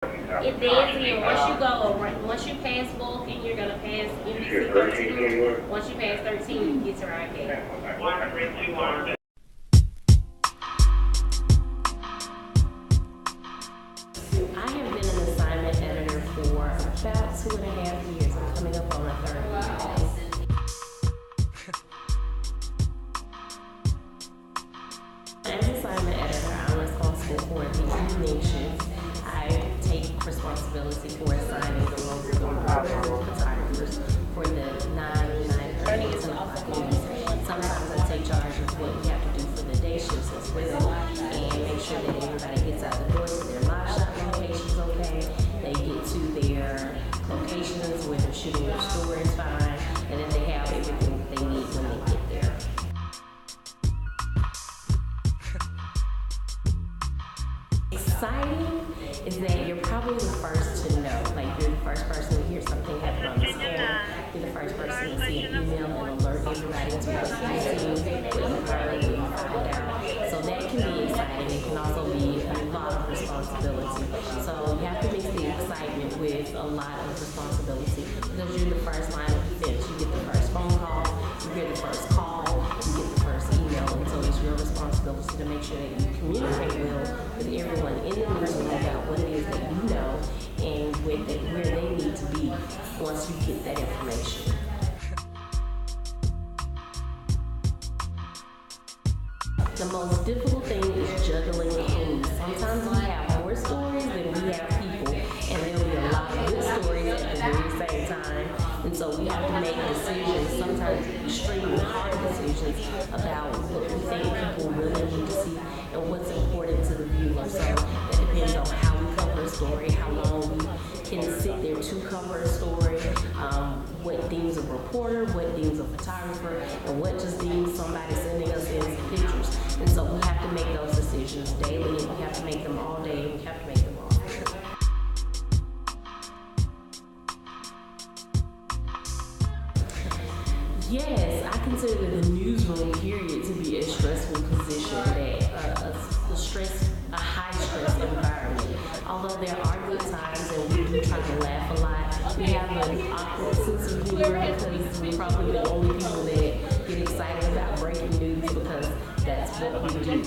It does, and once you pass Vulcan, you're gonna pass NBC 13. Once you pass 13, you get to Ryan. I have been an assignment editor for about 2.5 years. I'm coming up on my third year. As assignment editor, I'm responsible for the evening shift. I take responsibility for assigning the roles of the photographers for the 9:30 to 10 news. Sometimes I take charge of what we have to do for the day shifts as well, and make sure that everybody gets out the door to their live shot locations okay. They get to their locations where they're shooting their stories fine, and then they have everything that they need when they get there. Exciting is that you're probably the first to know. Like, you're the first person to hear something happen on the scale. You're the first person to see an email and alert everybody to what you've seen, what you heard, what you found out. So that can be exciting. It can also be a lot of responsibility. So you have to mix the excitement with a lot of responsibility, because you're the first line of defense. You get the first phone call, you get the first call, you get the first email, and so it's your responsibility to make sure that you communicate well with everyone in the newsroom about what it is that you know and where they need to be once you get that information. The most difficult thing is juggling the news. Sometimes we have more stories than we have people, and there'll be a lot of good stories at the very same time. And so we have to make decisions, sometimes extremely hard decisions, about what we think people really need to see and what's important to the viewer. So that depends on how we cover a story, how long we can sit there to cover a story, what deems a reporter, what deems a photographer, and what just deems somebody sending us in some pictures. And so we have to make those decisions daily, and we have to make them all day, and we have to make them all day. Yes, I consider the newsroom period to be a stressful position, a high stress environment. Although there are good times and we do try to laugh a lot, we have an awkward sense of humor because we're probably the only people that get excited about breaking news, because that's what we do.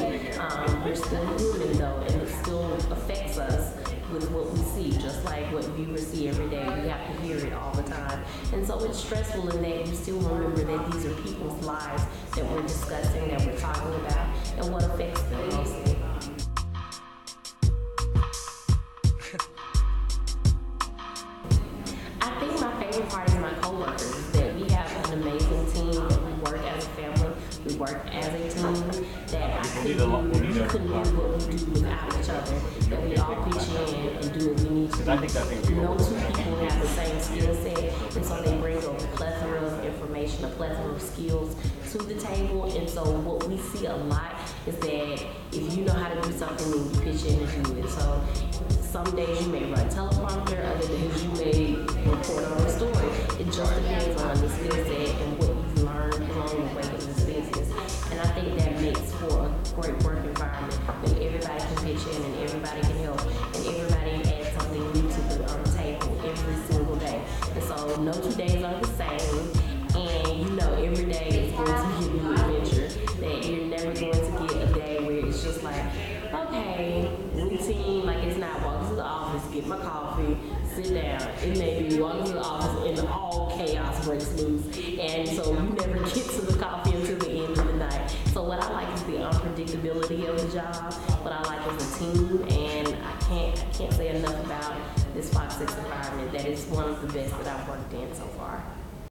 We're still human though, and it still affects us with what we see, just like what viewers see every day. We have to hear it all the time. And so it's stressful in that you still remember that these are people's lives that we're discussing, that we're talking about, and what affects them mostly. I think my favorite part is my coworkers, that we have an amazing team, that we work as a family, we work as a team, that we couldn't do what we do without each other, that we all pitch in and do what we need to do. No two people have the same skill set, and so they bring a plethora of information, a plethora of skills to the table. And so what we see a lot is that if you know how to do something, then you pitch in and do it. So some days you may run teleprompter, other days you may report on a story. It just depends on the skill set and what you've learned along the way in this business. And I think that makes for a great work environment when everybody can pitch in and everybody can help and everybody adds something new to the table every single day. And so no 2 days are the same, and you know every day is going to be a new adventure. That you're never going to get a day where it's just like, okay, routine, like it's not walk to the office, get my coffee, sit down. It may be walk to the office and all chaos breaks loose, and so you never get to the coffee until the end of the night. So what I like is the unpredictability of the job. What I like is the team, and I can't say enough about this Fox 6 environment. That is one of the best that I've worked in so far.